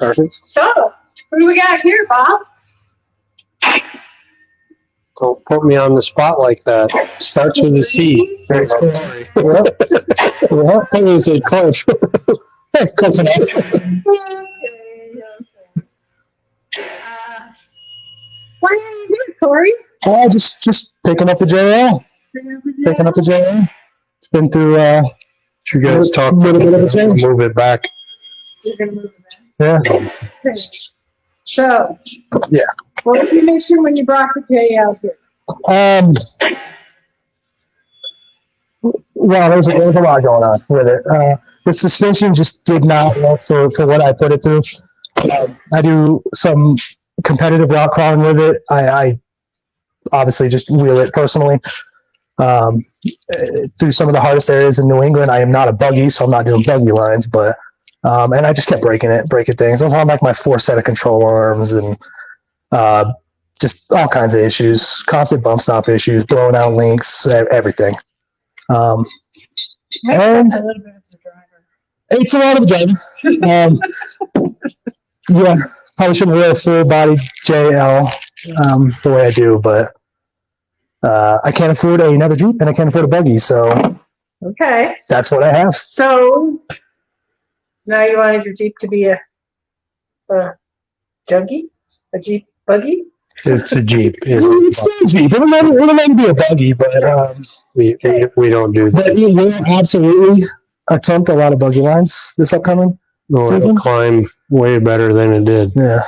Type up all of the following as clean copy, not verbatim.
Perfect. So, who do we got here, Bob? Don't put me on the spot like that. Starts with a C. That's cool. Well, it was a close. That's close enough. What are you doing, Corey? Oh, just picking up the JL. Picking up the JL. It's been through. You guys talk. A little bit of a change. Move it back. You're going to move it back. Yeah. Okay. So, Yeah. what did you mention when you brought the JL here? Well, there's a lot going on with it. The suspension just did not work for what I put it through. I do some competitive rock crawling with it. I obviously just wheel it personally. Through some of the hardest areas in New England, I am not a buggy, so I'm not doing buggy lines, but and I just kept breaking things. I was on like my 4 set of control arms and just all kinds of issues, constant bump stop issues, blowing out links, everything. And a little bit of the driver. it's a lot of the driving. Yeah, probably shouldn't wear a full body JL the way I do, but I can't afford another Jeep and I can't afford a buggy, so Okay. that's what I have. So, now you wanted your Jeep to be a juggy? A Jeep buggy? It's a Jeep. It's still a Jeep. It'll never be a buggy, but We don't do that. but you will absolutely attempt a lot of buggy lines this upcoming No, it'll season. climb way better than it did. Yeah.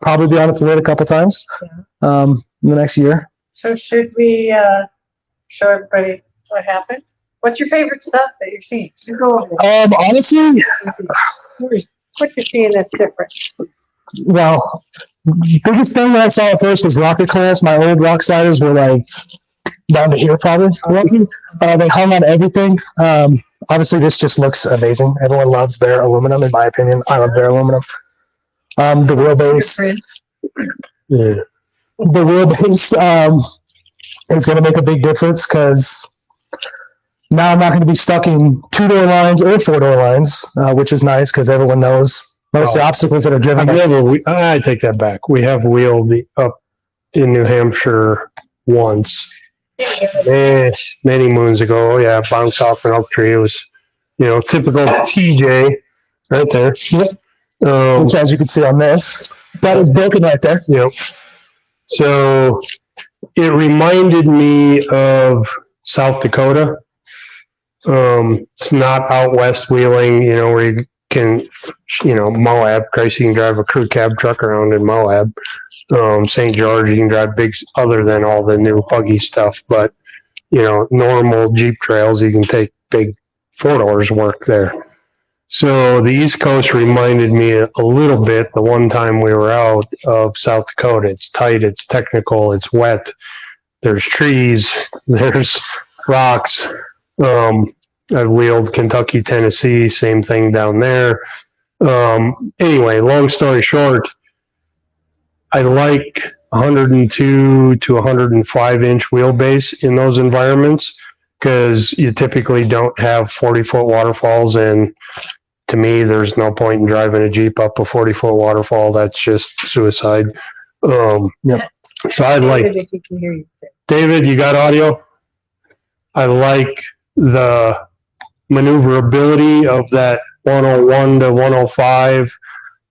Probably be on its lid a couple times in the next year. So should we show everybody what happened? What's your favorite stuff that you're seeing? You go over it. Honestly, What you're seeing that's different? well, the biggest thing that I saw at first was rocket coils. My old rock sliders were like down to here probably. They hung on everything. Obviously this just looks amazing. Everyone loves bare aluminum in my opinion. I love bare aluminum. The wheelbase. Yeah. The wheelbase is going to make a big difference because now I'm not going to be stuck in 2-door lines or 4-door lines, which is nice because everyone knows most of the obstacles that are driven. I take that back. We have wheeled up in New Hampshire once. Many moons ago. Oh, yeah, bounced off an oak tree. It was, typical TJ right there. Which, as you can see on this, that is broken right there. Yep. So it reminded me of South Dakota. It's not out west wheeling, where you can, Moab. Christ, you can drive a crew cab truck around in Moab. St. George, you can drive big, other than all the new buggy stuff. But, normal Jeep trails, you can take big 4-doors work there. So the East Coast reminded me a little bit, the one time we were out, of South Dakota. It's tight, it's technical, it's wet. There's trees, there's rocks. I've wheeled Kentucky, Tennessee, same thing down there. Anyway, long story short, I like 102 to 105 inch wheelbase in those environments because you typically don't have 40-foot waterfalls, and to me, there's no point in driving a Jeep up a 40-foot waterfall. That's just suicide. Yep. So I like, David, if you can hear you. David, you got audio? I like the maneuverability of that 101 to 105,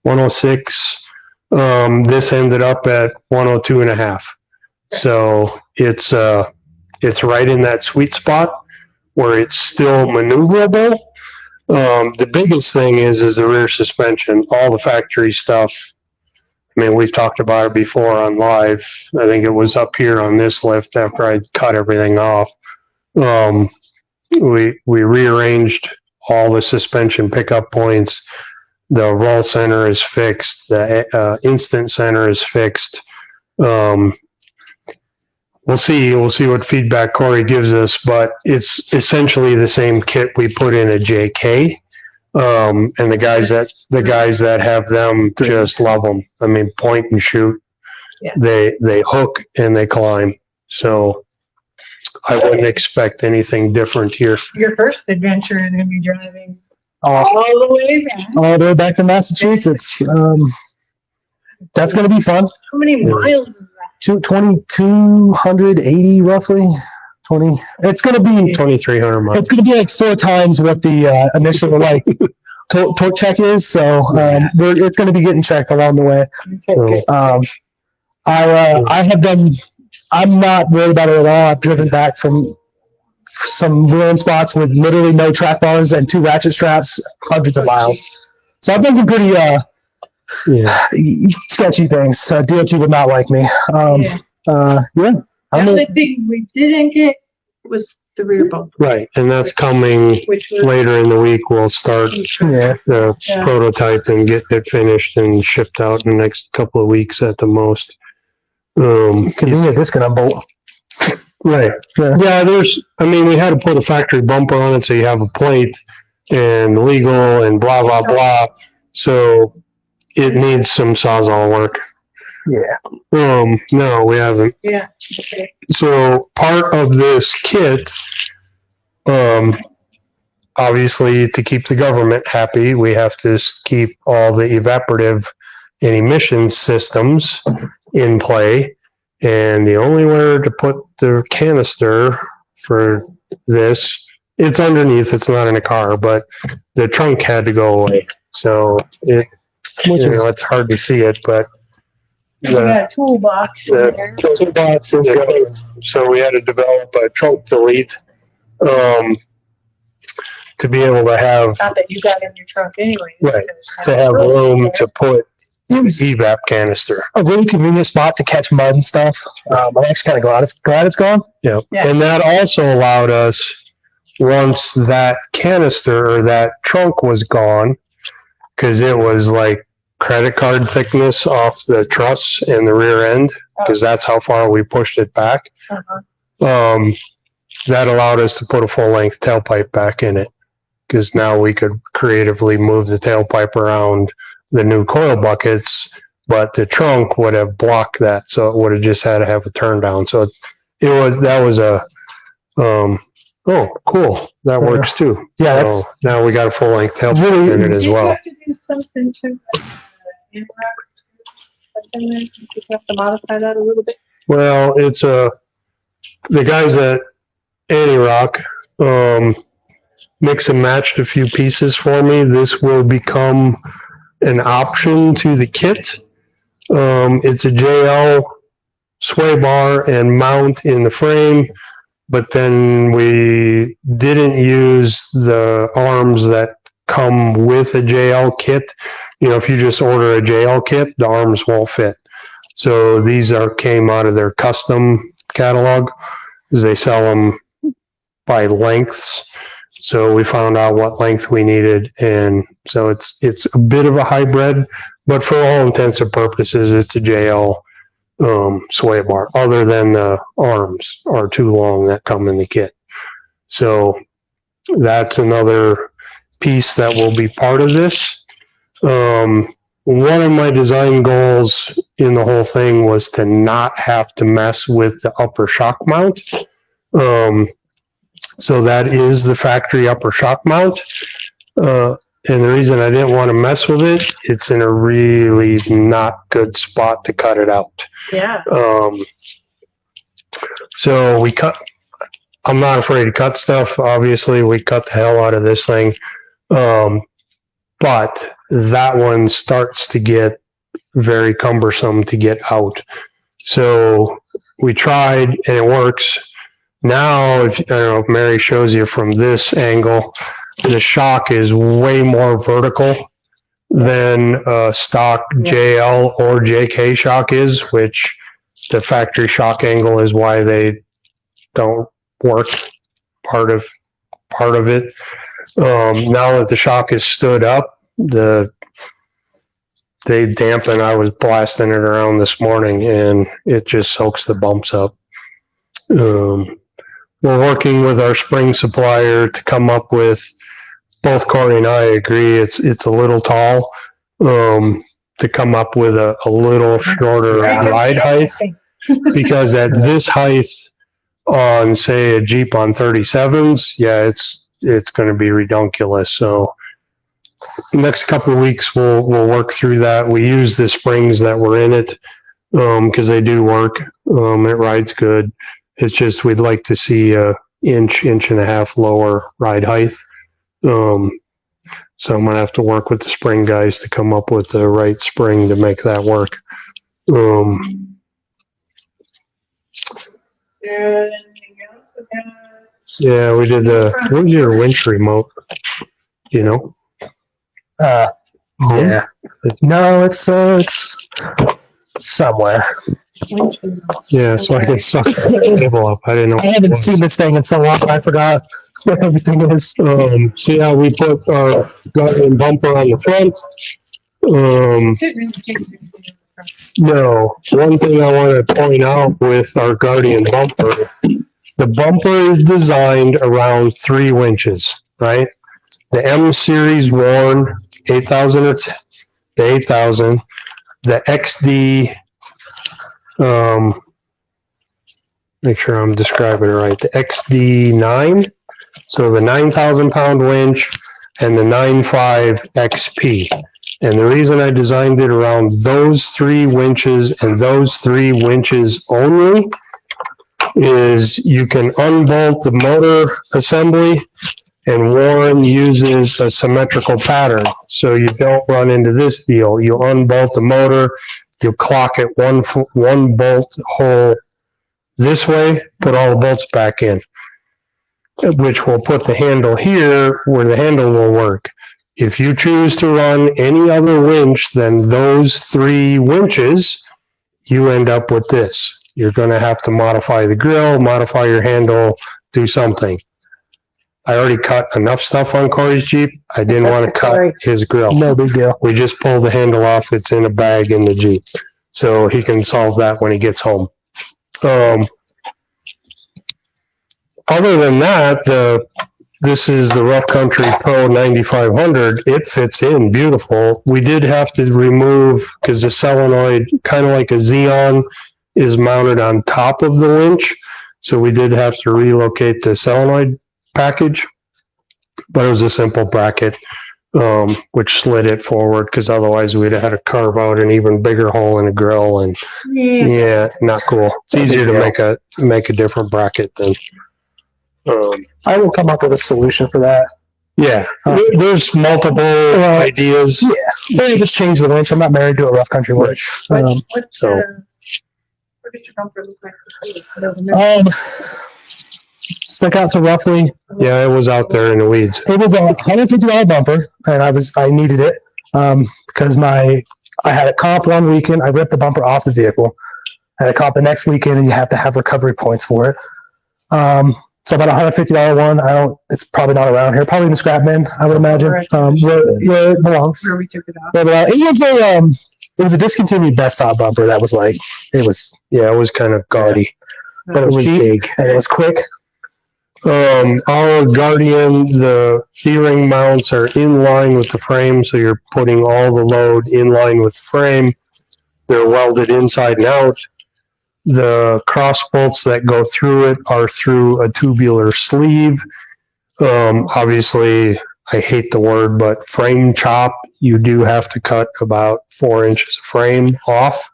106. This ended up at 102 and a half. So it's right in that sweet spot where it's still maneuverable. The biggest thing is the rear suspension, all the factory stuff. I mean, we've talked about it before on live. I think it was up here on this lift after I cut everything off. We rearranged all the suspension pickup points. The roll center is fixed. The instant center is fixed. We'll see what feedback Corey gives us, but it's essentially the same kit we put in a JK. And the guys that have them just love them. I mean, point and shoot. Yeah. They hook and they climb. So I wouldn't expect anything different here. Your first adventure is going to be driving all All the way back. the way back to Massachusetts. That's going to be fun. How many miles is that? 2,280 roughly. 20. It's going to be 2,300 miles. it's going to be like 4 times what the initial like torque check is. So it's going to be getting checked along the way. So, I have done. I'm not worried about it at all. I've driven back from some ruined spots with literally no track bars and 2 ratchet straps, hundreds of miles. So I've done some pretty sketchy things. DOT would not like me. The only thing we didn't get was the rear bumper, right, and that's coming which was later in the week. We'll start the Yeah. prototype and get it finished and shipped out in the next couple of weeks at the most. Convenient disc and unbolt. Right. Yeah, we had to put a factory bumper on it so you have a plate and legal and blah, blah, blah. So it needs some Sawzall work. Yeah. No, we haven't. Yeah. Okay. So part of this kit, obviously to keep the government happy, we have to keep all the evaporative and emissions systems in play. And the only way to put the canister for this, it's underneath, it's not in a car, but the trunk had to go away. So it's hard to see it, but We got a toolbox in there. Toolbox is good. so we had to develop a trunk delete to be able to have Not that you got in your trunk anyway. Right. room to put the evap canister. A really convenient spot to catch mud and stuff. I'm actually kind of glad it's gone. Yeah. Yeah. And that also allowed us, once that canister or that trunk was gone, because it was like credit card thickness off the truss and the rear end, because that's how far we pushed it back. Uh-huh. That allowed us to put a full length tailpipe back in it, because now we could creatively move the tailpipe around the new coil buckets, but the trunk would have blocked that, so it would have just had to have a turn down. So that was a cool, that works too. Yeah, So now we got a full length tailpipe in it as Did you well. have to do something to that's in there? Did you have to modify that a little bit? Well, it's the guys at Anti-Rock mix and matched a few pieces for me. This will become an option to the kit. It's a JL sway bar and mount in the frame, but then we didn't use the arms that come with a JL kit. If you just order a JL kit, the arms won't fit. So these came out of their custom catalog, because they sell them by lengths. So we found out what length we needed, and so it's a bit of a hybrid, but for all intents and purposes, it's a JL sway bar, other than the arms are too long that come in the kit. So that's another piece that will be part of this. One of my design goals in the whole thing was to not have to mess with the upper shock mount. So that is the factory upper shock mount. And the reason I didn't want to mess with it, it's in a really not good spot to cut it out. Yeah. So I'm not afraid to cut stuff. Obviously, we cut the hell out of this thing. But that one starts to get very cumbersome to get out. So we tried, and it works. Now, I don't know if Mary shows you from this angle, the shock is way more vertical than stock JL or JK shock is, which the factory shock angle is why they don't work part of it. Now that the shock is stood up, they dampen. I was blasting it around this morning, and it just soaks the bumps up. We're working with our spring supplier to come up with, both Corey and I agree, it's a little tall, to come up with a little shorter ride height, because at this height on, say, a Jeep on 37s, it's going to be redunculous. So next couple of weeks, we'll work through that. We use the springs that were in it, because they do work. It rides good. It's just, we'd like to see a inch and a half lower ride height. So I'm gonna have to work with the spring guys to come up with the right spring to make that work. Anything else with that? Yeah, we did where's your winch remote? You know? Home? Yeah. No, it's somewhere. Yeah, so I can suck the cable up. I didn't know. I haven't seen this thing in so long. I forgot where everything is. So yeah, we put our Guardian bumper on the front. Didn't really change anything in the front. No, one thing I want to point out with our Guardian bumper, the bumper is designed around 3 winches, right? The M series Warn 8000 or the 8000, the XD, make sure I'm describing it right, the XD9, so the 9,000 pound winch, and the 9.5 XP. And the reason I designed it around those 3 winches and those 3 winches only is you can unbolt the motor assembly, and Warren uses a symmetrical pattern. So you don't run into this deal. You unbolt the motor, you clock it one bolt hole this way, put all the bolts back in, which will put the handle here where the handle will work. If you choose to run any other winch than those 3 winches, you end up with this. You're going to have to modify the grill, modify your handle, do something. I already cut enough stuff on Corey's Jeep. I didn't want to cut his grill. No big deal. We just pull the handle off. It's in a bag in the Jeep. So he can solve that when he gets home. Other than that, this is the Rough Country Pro 9500. It fits in beautiful. We did have to remove, because the solenoid, kind of like a Xeon, is mounted on top of the winch. So we did have to relocate the solenoid package, but it was a simple bracket, which slid it forward, because otherwise we'd have had to carve out an even bigger hole in the grill, and yeah, not cool. It's easier to make a different bracket than. I will come up with a solution for that. Yeah, there's multiple ideas. Yeah, maybe just change the winch. I'm not married to a rough country winch. What did so- what did your bumper look like? I don't remember. Stuck out to roughly. Yeah, it was out there in the weeds. It was a $150 bumper, and I needed it because I had a comp one weekend. I ripped the bumper off the vehicle. I had a comp the next weekend, and you have to have recovery points for it. So about $150 one. It's probably not around here. Probably in the scrap bin, I would imagine. Where it belongs. Where we took it off. It was a discontinued desktop bumper that was like, it was kind of gaudy. but it was cheap big and it was quick. Our Guardian, the D-ring mounts are in line with the frame, so you're putting all the load in line with the frame. They're welded inside and out. The cross bolts that go through it are through a tubular sleeve. Obviously, I hate the word, but frame chop, you do have to cut about 4 inches of frame off.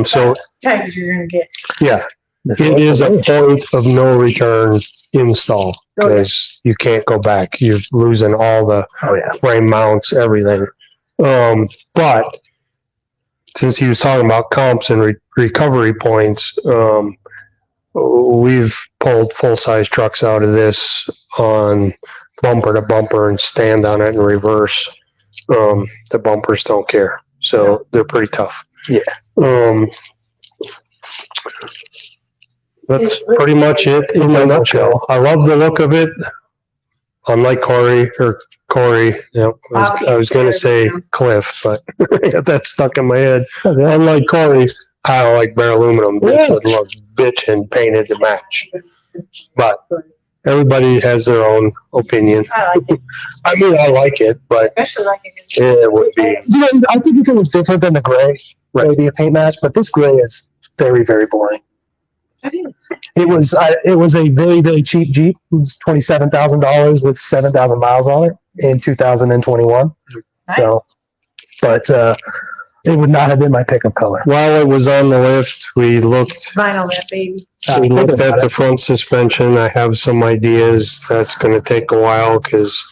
So Times you're gonna get. yeah, it is a point of no return install because you can't go back. You're losing all the frame mounts, everything. But since he was talking about comps and recovery points, we've pulled full-size trucks out of this on bumper to bumper and stand on it in reverse. The bumpers don't care, so they're pretty tough. Yeah. That's pretty much it in a nutshell. I love the look of it. Unlike Corey, yep, I was going to say Cliff, but I got that stuck in my head. Unlike Corey, I don't like bare aluminum. This would look bitchin' painted to match. But everybody has their own opinion. I like it, I mean, I like it, but especially like it. it would be. You know, I think if it was different than the gray, it would be a paint match, but this gray is very, very boring. It was a very, very cheap Jeep. It was $27,000 with 7,000 miles on it in 2021. So, but it would not have been my pickup color. While it was on the lift, we looked Vinyl that baby. We looked at the front suspension. I have some ideas. That's going to take a while because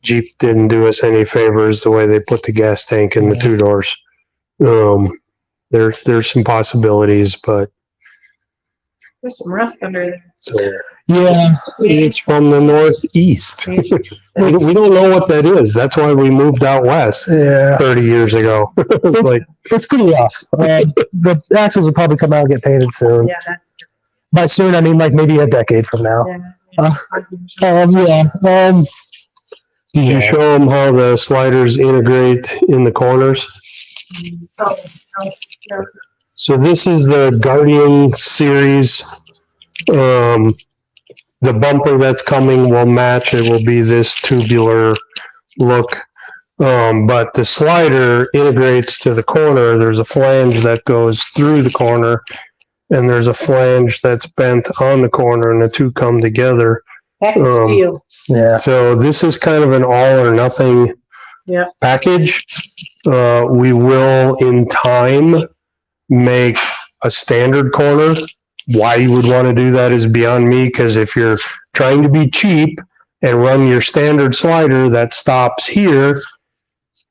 Jeep didn't do us any favors the way they put the gas tank in the two doors. There's some possibilities, but There's some rust under there. Yeah, it's from the northeast. we don't know what that is. That's why we moved out west yeah, 30 years ago. It's like, it's pretty rough. The axles will probably come out and get painted soon. Yeah, that, By soon, I mean like maybe a decade from now. yeah. did you show them how the sliders integrate in the corners? Oh, yeah. So this is the Guardian series. The bumper that's coming will match. It will be this tubular look. But the slider integrates to the corner. There's a flange that goes through the corner, and there's a flange that's bent on the corner, and the two come together. Package deal. Yeah. So this is kind of an all or nothing Yeah. package. We will in time make a standard corner. Why you would want to do that is beyond me, because if you're trying to be cheap and run your standard slider that stops here,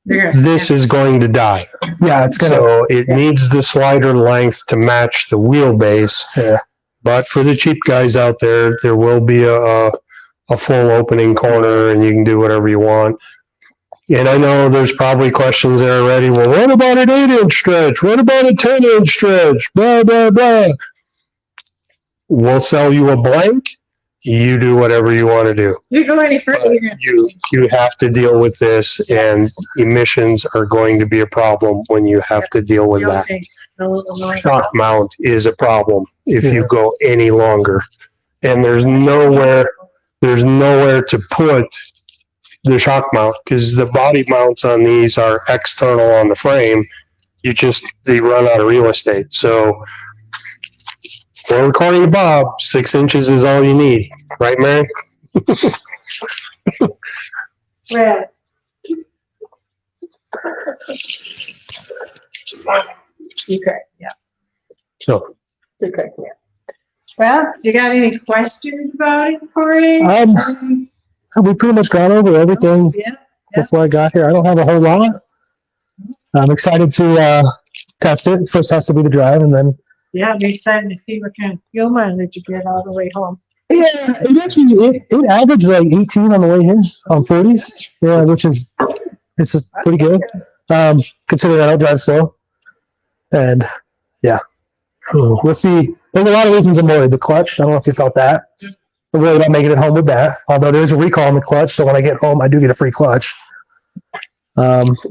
this is going to die. Yeah, it's gonna. So it needs the slider length to match the wheelbase. Yeah. But for the cheap guys out there, there will be a full opening corner, and you can do whatever you want. And I know there's probably questions there already. Well, what about an 8-inch stretch? What about a 10-inch stretch? Blah, blah, blah. We'll sell you a blank. You do whatever you want to do. You go any further, You have to deal with this, and emissions are going to be a problem when you have to deal with that. Shock mount is a problem if you go any longer. And there's nowhere to put the shock mount, because the body mounts on these are external on the frame. They run out of real estate. So, well, according to Bob, 6 inches is all you need, right, Mary? Red. You correct, yeah. So, You correct, yeah. Well, you got any questions about it, Corey? We pretty much gone over everything Yeah. before I got here. I don't have a whole lot. I'm excited to test it. First has to be the drive, and then Yeah, I'm excited to see what kind of fuel mileage you get all the way home. yeah, it averaged like 18 on the way here on 40s. Yeah, which is pretty good. Considering I don't drive slow. And yeah, we'll see. There's a lot of reasons I'm worried. The clutch, I don't know if you felt that. I'm worried about making it home with that. Although there's a recall on the clutch, so when I get home, I do get a free clutch.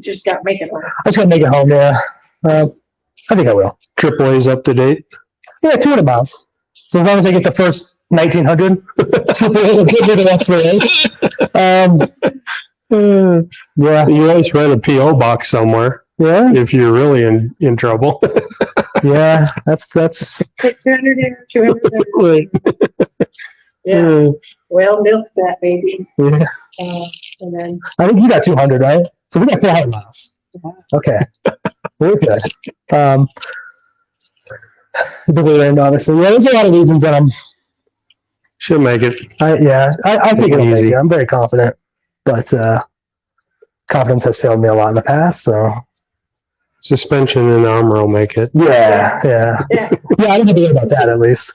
Just got to make it home. I just gotta make it home. Yeah, I think I will. AAA's up to date. Yeah, 200 miles. So as long as I get the first 1900, we'll get rid of that. Yeah, You always rent a P.O. box somewhere yeah, if you're really in trouble. yeah. That's 200 there, 200 there. Right. Yeah, well, milk that baby. yeah. And then, I think you got 200, right? So we got 400 miles. Okay, we're good. The way end, honestly. Yeah, there's a lot of reasons that Should make it. I think it'll make Easy. it. I'm very confident, but confidence has failed me a lot in the past. So Suspension and armor will make it. yeah. yeah, I don't have to worry about that at least.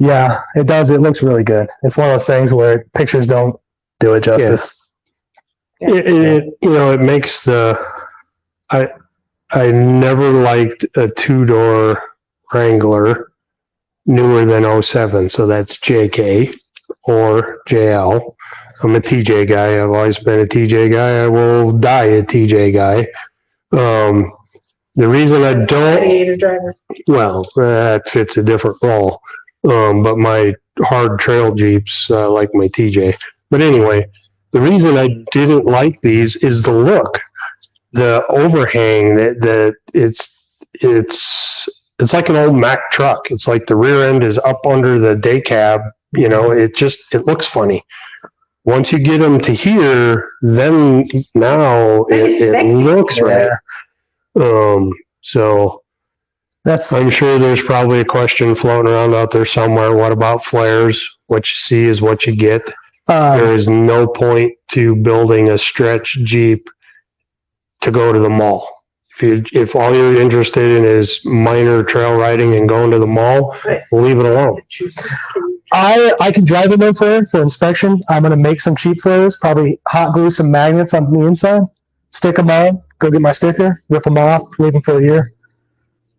Yeah, it does. It looks really good. It's one of those things where pictures don't do it justice. It makes I never liked a two-door Wrangler newer than 07, so that's JK or JL. I'm a TJ guy. I've always been a TJ guy. I will die a TJ guy. The reason I don't, Radiator driver. well, that fits a different role. But my hard trail Jeeps, like my TJ. But anyway, the reason I didn't like these is the look. The overhang, that it's it's like an old Mack truck. It's like the rear end is up under the day cab. You know, it looks funny. Once you get them to here, then now it looks right. So That's I'm sure there's probably a question floating around out there somewhere. What about flares? What you see is what you get. There is no point to building a stretch Jeep to go to the mall. If all you're interested in is minor trail riding and going to the mall, leave it alone. I can drive it in for inspection. I'm gonna make some cheap flares, probably hot glue some magnets on the inside, stick them on, go get my sticker, rip them off, leave them for a year.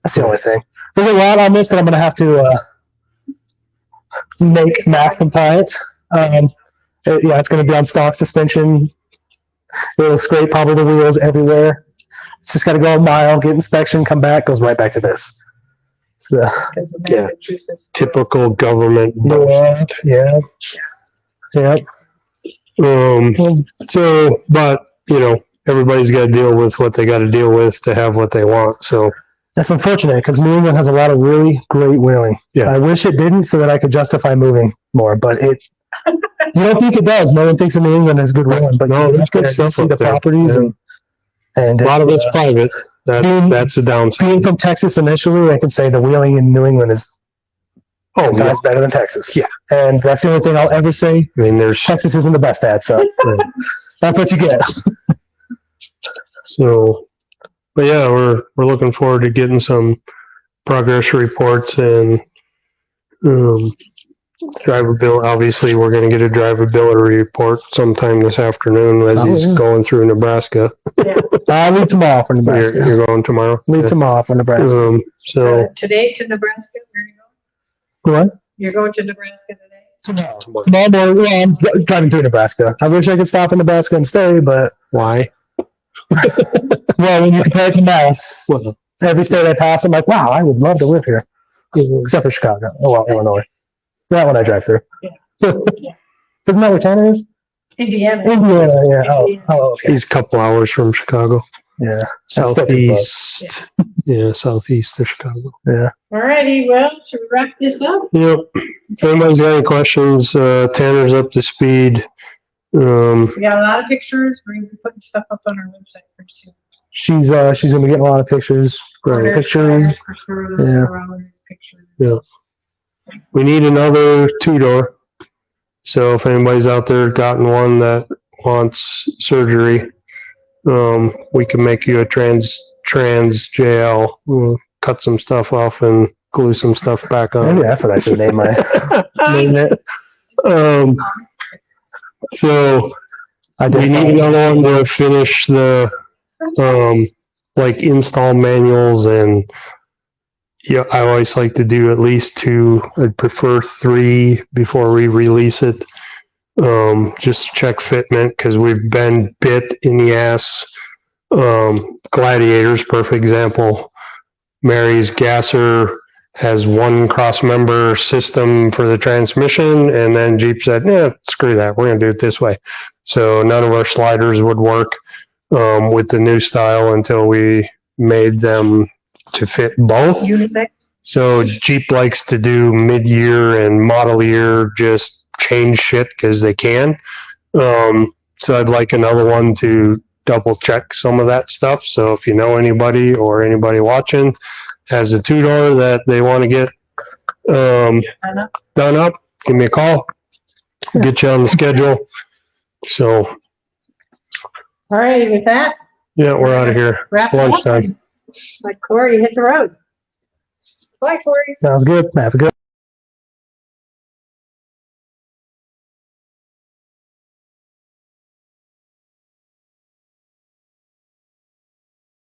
That's the only thing. There's a lot on this that I'm gonna have to make mass compliant. It's gonna be on stock suspension. It'll scrape probably the wheels everywhere. It's just got to go a mile, get inspection, come back, goes right back to this. So, yeah, typical government. Yeah. So, but you know, everybody's got to deal with what they got to deal with to have what they want. So that's unfortunate because New England has a lot of really great wheeling. Yeah, I wish it didn't so that I could justify moving more, but it. You don't think it does? No one thinks in New England has good wheeling, but no, there's good stuff. See the properties and a lot of it's private. That's the downside. Being from Texas initially, I can say the wheeling in New England is times better than Texas. Yeah, and that's the only thing I'll ever say. I mean, Texas isn't the best at, so that's what you get. So, but yeah, we're looking forward to getting some progress reports and driver bill. Obviously, we're going to get a drivability report sometime this afternoon as he's going through Nebraska. I'll leave tomorrow for Nebraska. You're going tomorrow? Leave tomorrow for Nebraska. So today to Nebraska, where are you going? What? You're going to Nebraska today? Tomorrow morning. Well, I'm driving through Nebraska. I wish I could stop in Nebraska and stay, but why? Well, when you compare it to Mass, every state I pass, I'm like, wow, I would love to live here, except for Chicago. Oh well, Illinois. That one I drive through. Yeah. Isn't that where China is? Indiana. Yeah. Indiana. Oh, okay. He's a couple hours from Chicago. Yeah. Southeast. Yeah, southeast of Chicago. Yeah. Alrighty, well, should we wrap this up? Yep. If anybody's got any questions, Tanner's up to speed. We got a lot of pictures. We're going to be putting stuff up on our website pretty soon. She's gonna be getting a lot of pictures. Right. Pictures. Yeah. We need another 2-door. So if anybody's out there gotten one that wants surgery, we can make you a trans JL. We'll cut some stuff off and glue some stuff back on. Maybe that's what I should name name it. So we need another one to finish the like install manuals, and I always like to do at least 2. I'd prefer 3 before we release it. Just check fitment because we've been bit in the ass. Gladiators, perfect example. Mary's gasser has one cross member system for the transmission, and then Jeep said, yeah, screw that, we're gonna do it this way. So none of our sliders would work with the new style until we made them to fit both. Unisex. So Jeep likes to do mid-year and model year, just change shit because they can. So I'd like another one to double check some of that stuff. So if you know anybody or anybody watching has a 2-door that they want to get done up, give me a call. Get you on the schedule. So All right, with that, yeah, we're out of here. wrap it up. Lunchtime. Like Corey, hit the road. Bye, Corey. Sounds good. Have a good